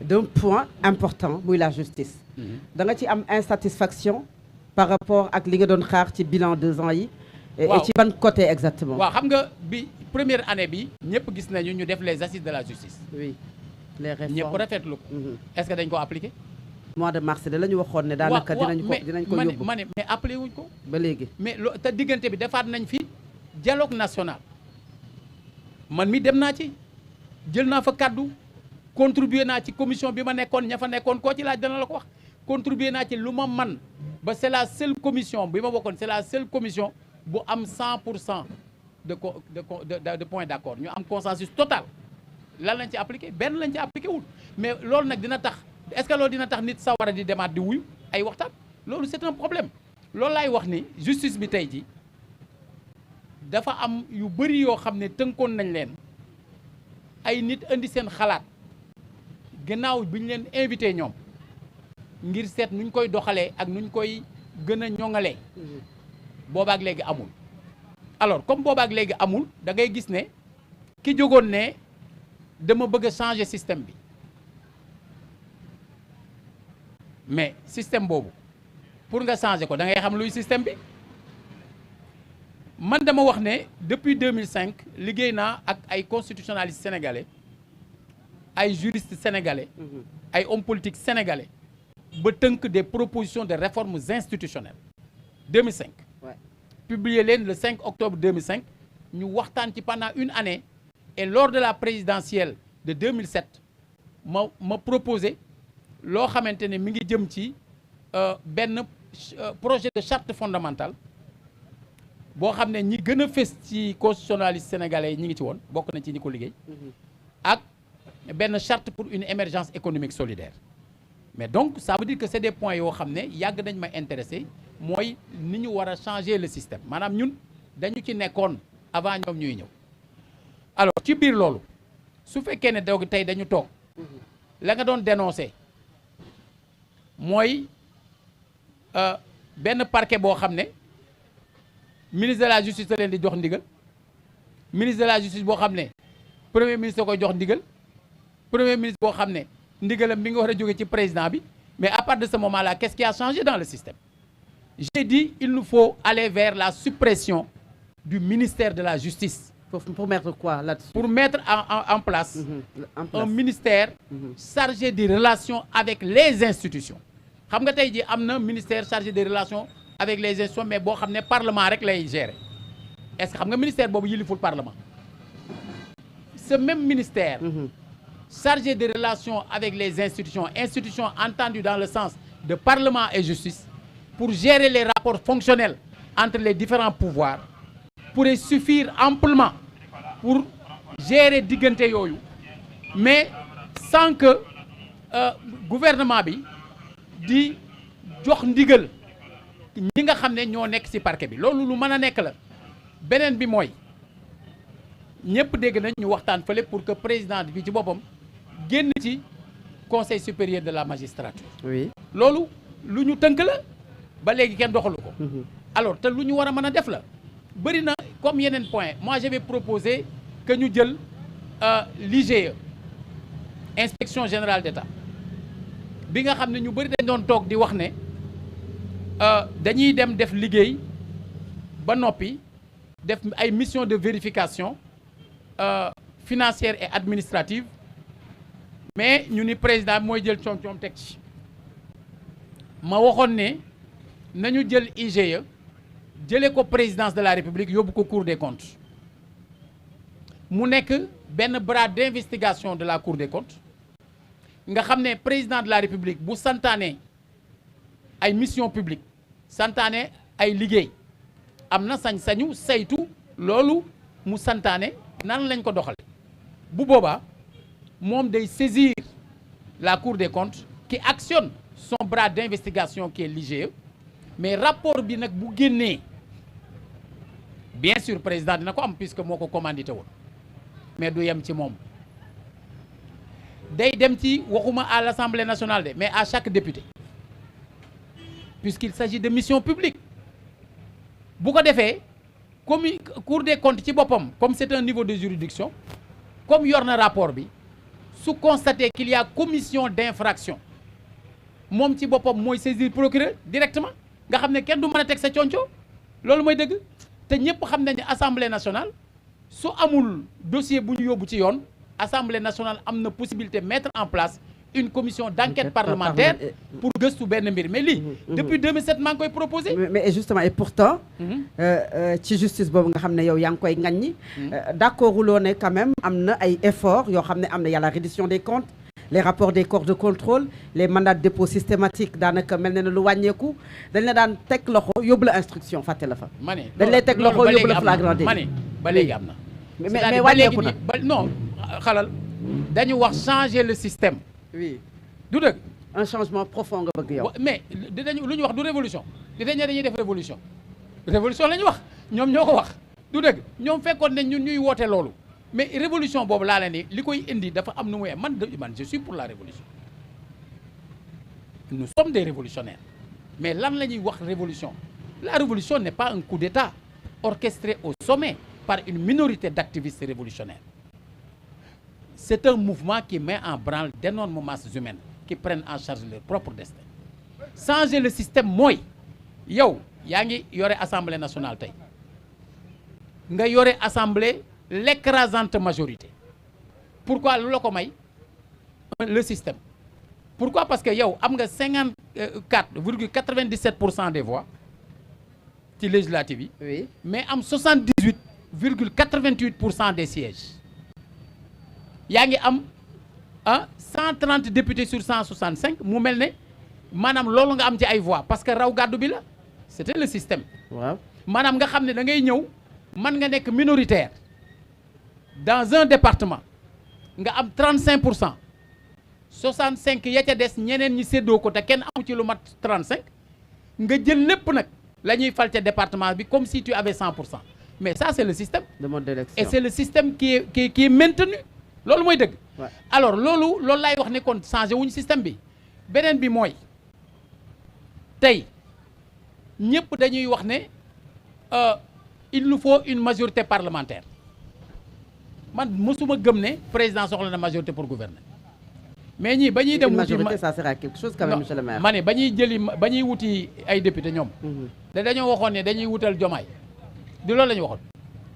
d'un point important muy la justice. da nga ci am insatisfaction par rapport ak li nga doon xaar ci bilan 2 ans yi. et ci ban côté exactement. waaw xam nga bi première année bi ñëpp gis nañu ñu def les assises de la justice. oui les réformes ñëpp rafetlu ko. est-ce que dañ ko appliqué. mois de mars de la ñu waxoon ne daanaka dinañ ko yóbbu. mais appelé wuñ ko. ba léegi mais te diggante bi defaat nañ fi dialogue national man mi dem naa ci jël naa fa kaddu contribuer naa ci commission bi ma nekkoon ña fa nekkoon koo ci laaj dana la ko wax contribuer naa ci lu ma man ba c'est la seule commission bi ma bokkoon c'est la seule commission bu am 100% de point d'accord ñu am consensus total lan lañ ci appliqué benn lañ ci appliqué wul mais loolu nag dina tax est-ce que loolu dina tax nit sawara di demaat di wuyu ay waxtaan loolu c'est un problème loolu laay wax ni justice bi tey ji dafa am yu bëri yoo xam ne tënkoon nañ leen ay nit indi seen xalaat gannaaw bi ñu leen invité ñoom ngir seet nuñ koy doxalee ak nuñ koy gën a ñoŋalee boobaak léegi amul alors comme boobaak léegi amul da ngay gis ne ki jógoon ne dama bëgg a changer système bi mais système boobu pour nga changer ko da ngay xam luy système bi man dama wax ne depuis 2005 liggéey naa ak ay constitutionnalistes sénégalais ay juristes sénégalais ay hommes politiques sénégalais ba tënk des propositions de réformes institutionnelles 2005 publié leen le 5 octobre 2005 ñu waxtaan ci pendant une année et lors de la présidentielle de 2007 ma proposé loo xamante ne mi ngi jëm ci benn projet de charte fondamentale boo xam ne ñi gën a fës ci constitutionnalistes sénégalais ñi ngi ci woon bokk na ci ñi ko liggéey ak benn charte pour une émergence économique solidaire mais donc ça veut dire que c'est des points yoo xam ne yàgg nañ ma intéressé mooy ni ñu war a changer le système maanaam ñun dañu ci nekkoon avant ñoom ñuy ñëw alors ci biir loolu su fekkee ne doog tey dañu toog la nga doon dénoncer mooy benn parquet boo xam ne ministre de la justice la leen di jox ndigal ministre de la justice boo xam ne premier ministre koy jox ndigal premier ministre boo xam ne ndigalam bi nga war a jóge ci président bi mais à partir de ce moment là qu'est-ce qui a changé dans le système j'ai dit il nous faut aller vers la suppression du ministère de la justice pour mettre quoi là-dessus pour mettre en place un ministère chargé des relations avec les institutions xam nga tey ji am na ministère chargé des relations avec les institutions mais boo xam ne parlement rek lay gérer est-ce que xam nga ministère boobu yiliful parlement ce même ministère chargé des relations avec les institutions entendues dans le sens de parlement et justice pour gérer les rapports fonctionnels entre les différents pouvoirs pourrait suffire amplement pour gérer diggante yooyu mais sans que gouvernement bi di jox ndigal ñi nga xam ne ñoo nekk ci parquet bi loolu lu mën a nekk la beneen bi mooy ñëpp dégg nañ ñu waxtaan fële pour que président bi ci boppam génn ci conseil supérieur de la magistrature. oui loolu lu ñu tënk la ba léegi kenn doxalu ko. alors te lu ñu war a mën a def la bëri na comme yeneen point moi je vais proposer que ñu jël l'IGE inspection générale d'État bi nga xam ne ñu bëri dañ doon toog di wax ne dañuy dem def liggéey ba noppi def ay mission de vérification financière et administrative mais ñu ni président mooy jël coom-coom teg ci ma waxoon ne nañu jël IGE jëlee ko présidence de la République yóbbu ko Cour des comptes mu nekk benn bras d'investigation de la Cour des comptes nga xam ne président de la République bu santaane ay mission publique santaane ay liggéey am na sañ-sañu saytu loolu mu santaane nan lañ ko doxale bu boobaa moom day saisir la Cour des comptes qui actionne son bras d'investigation qui est l'IGE mais rapport bi nag bu génnee bien sûr président dina ko am puisque moo ko commandité woon mais du yem ci moom day dem ci waxuma à l'Assemblée nationale de mais à chaque député puisqu'il s'agit de mission publique bu ko defee comme Cour des comptes ci boppam comme c'est un niveau de juridiction comme yor na rapport bi su constater qu'il y a commission d'infraction moom ci boppam mooy saisir procureur directement nga xam ne kenn du mën a teg sa conco loolu mooy dëgg te ñëpp xam nañ ne assemblée nationale su amul dossier bu ñu yóbbu ci yoon assemblée nationale am na possibilité mettre en place une commission d'enquête parlementaire pour gëstu benn mbir mais lii depuis 2007 maa ngi koy proposé mais justement et pourtant ci justice boobu nga xam ne yow yaa ngi koy ŋaññi d'accorduloo ne quand même am na ay efforts yoo xam ne am na yàlla reddition des comptes les rapports des corps de contrôle les mandats de dépôt systématiques daanaka mel na ne lu wàññeeku dañ la daan teg loxo yóbbu la instruction fàtte la fa ma ne dañ lay teg loxo yóbbu la flagrant délit ma ne ba léegi am na mais wàññeeku na non xalal dañu wax changer le système oui du dëgg un changement profond nga bëgg yow mais dañu lu ñu wax du révolution li dañ ne dañuy def révolution la ñu wax ñoom ñoo ko wax du dëgg ñoom fekkoon ne ñun ñuy woote loolu mais révolution boobu laa leen ni li koy indi dafa am nu muy man je suis pour la révolution nous sommes des révolutionnaires mais lan la ñuy wax révolution la révolution n'est pas un coup d'État orchestré au sommet par une minorité d'activistes révolutionnaires c'est un mouvement qui met en branle d'énormes masses humaines qui prennent en charge leur propre destin changer le système mooy yow yaa ngi yore assemblée nationale tey nga yore assemblée l'écrasante majorité pourquoi lu la ko may le système pourquoi parce que yow am nga 54,97% des voix ci législative yi oui mais am 78,88% des sièges yaa ngi am 130 députés sur 165 mu mel ne maanaam loolu nga am ci ay voix parce que raw gàddu bi la c'était le système waaw maanaam nga xam ne da ngay ñëw man nga nekk minoritaire dans un département nga am 35% 65 ya ca des ñeneen ñi séddoo ko te kenn amu ci lu mat 35 nga jël lépp nag la ñuy fal ca département bi comme si tu avais 100% mais ça c'est le système de mode d'élection et c'est le système qui est maintenu loolu mooy dëgg alors loolu laay wax ne kon changé wuñu système bi beneen bi mooy tey ñëpp dañuy wax ne il nous faut une majorité parlementaire man mosuma gëm ne président soxla na majorité pour gouverner mais ñii ba ñuy dem wuti majorité ça sera quelque chose quand même monsieur le maire ma ne ba ñuy wuti ay député ñoom dañoo waxoon ne dañuy wutal jomaay di loolu la ñu waxoon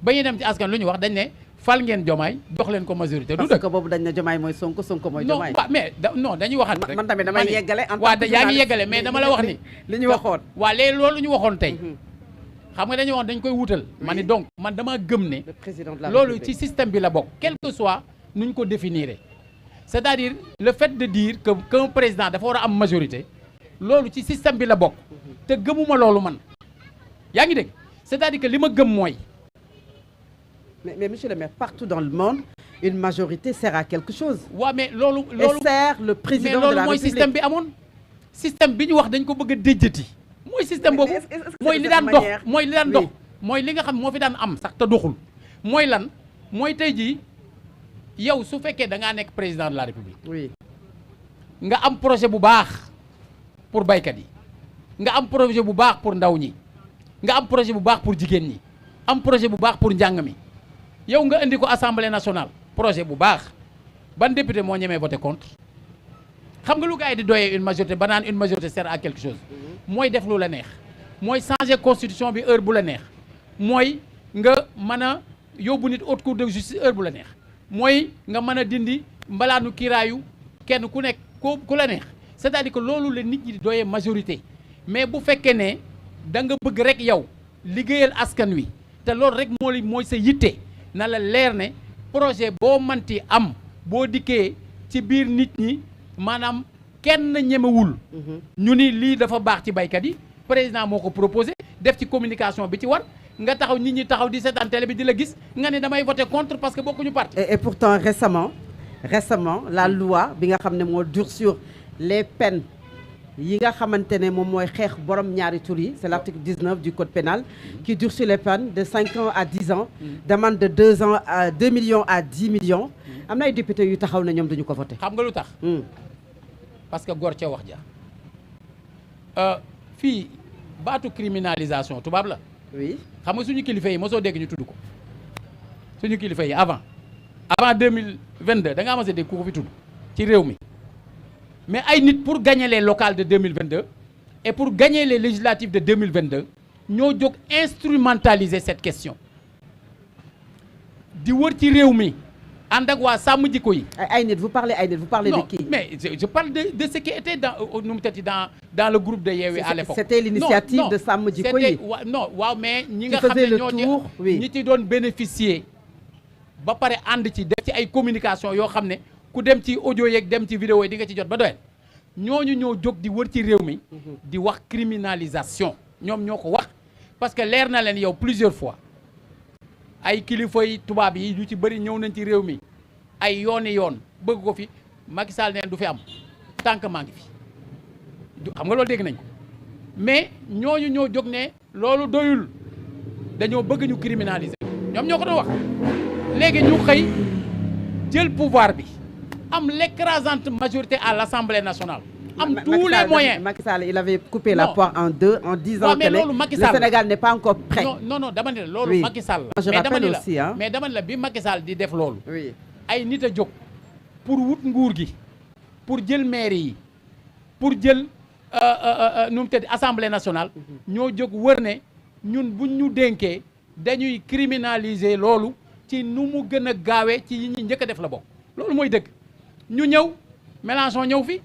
ba ñuy dem ci askan lu ñu wax dañ ne fal ngeen jomaay jox leen ko majorité du dëgg parce que boobu dañ ne jomaay mooy sonko mooy jomaay mais non dañuy waxat rek man tamit damay yeggale waaw yaa ngi yeggale mais dama la wax ni li ñu waxoon waaw léegi loolu ñu waxoon tey xam nga dañu waxoon dañ koy wutal ma ni donc man dama gëm ne loolu ci système bi la bokk quel que soit nuñ ko définir c'est-à-dire le fait de dire que qu'un président dafa war a am majorité loolu ci système bi la bokk te gëmuma loolu man yaa ngi dégg c'est-à-dire que li ma gëm mooy mais monsieur le maire partout dans le monde une majorité sert à quelque chose waaw mais loolu et sert le président de la mooy République système bi amoon système bi ñu wax dañ ko bëgg a déjjati mooy système boobu mooy li daan dox mooy li daan dox mooy li nga xam moo fi daan am sax te doxul mooy lan mooy tey jii yow su fekkee da ngaa nekk président de la République oui nga am projet bu baax pour baykat yi nga am projet bu baax pour ndaw ñi nga am projet bu baax pour jigéen ñi am projet bu baax pour njàng mi yow nga indi ko assemblée nationale projet bu baax ban député moo ñemee voter contre xam nga lu gars yi di doyee une majorité ba naan une majorité sert à quelque chose mooy def lu la neex mooy changer constitution bi heure bu la neex mooy nga mën a yóbbu nit haute cour de justice heure bu la neex mooy nga mën a dindi mbalaanu kiiraayu kenn ku nekk ku la neex c'est-à-dire que loolu la nit ñi di doyee majorité mais bu fekkee ne da nga bëgg rek yow liggéeyal askan wi te loolu rek mooy sa yitte na la leer ne projet boo manti am boo dikkee ci biir nit ñi maanaam kenn ñemewul ñu ni lii dafa baax ci baykat yi président moo ko proposé def ci communication bi ci war nga taxaw nit ñi taxaw di seetaan télé bi di la gis nga ne damay voter contre parce que bokkuñu parti et pourtant récemment la loi bi nga xam ne moo durcir les peines yi nga xamante ne moom mooy xeex borom ñaari tur yi c'est l'article 19 du code pénal qui durcit les peines de 5 ans à 10 ans d'amende de 2 millions à 10 millions am na ay députés yu taxaw ne ñoom dañu ko voté xam nga lu tax parce que góor ca wax ja fii baatu criminalisation tubaab la oui xam nga suñu kilifa yi mosoo dégg ñu tudd ko suñu kilifa yi avant avant 2022 da nga amassé des ku fi tudd ci réew mi mais ay nit pour gagner les locales de 2022 et pour gagner les législatives de 2022 ñoo jóg instrumentaliser cette question di wër ci réew mi ànd ak waa sàmm jikko yi. ay nit vous parlez de qui? mais je parle de ce qui était dans le groupe de Yewwi à l'époque. C'était l'initiative de sàmm jikko yi. waaw mais ñi nga xam ne ñoo ñi ci doon bénéficier ba pare ànd ci def ci ay communication yoo xam ne ku dem ci audio yeeg dem ci vidéo yi di nga ci jot ba doyel ñooñu ñoo jóg di wër ci réew mi di wax criminalisation ñoom ñoo ko wax parce que leer na leen yow plusieurs fois ay kilifa yi tubaab yi yu ci bëri ñëw nañ ci réew mi ay yooni yoon bëgg ko fi Macky Sall neen du fi am tant que maa ngi fi xam nga loolu dégg nañ ko mais ñooñu ñoo jóg ne loolu doyul dañoo bëgg ñu criminaliser ñoom ñoo ko doon wax léegi ñu xëy jël pouvoir bi am l'écrasante majorité à l'Assemblée nationale am tous les moyens. Macky Sall il avait coupé la poire en deux en disant que le Sénégal n'est pas encore prêt. non dama ne la loolu Macky Sall la. je rappelle aussi mais dama ne la bi Macky Sall di def loolu. ay nit a jóg pour wut nguur gi pour jël maire yi pour jël nu mu tëdd Assemblée nationale. ñoo jóg wër ne ñun buñ ñu dénkee dañuy criminaliser loolu ci nu mu gën a gaawee ci yi ñi njëkk a def la bokk loolu mooy dëgg ñu ñëw Mélenchon ñëw fi.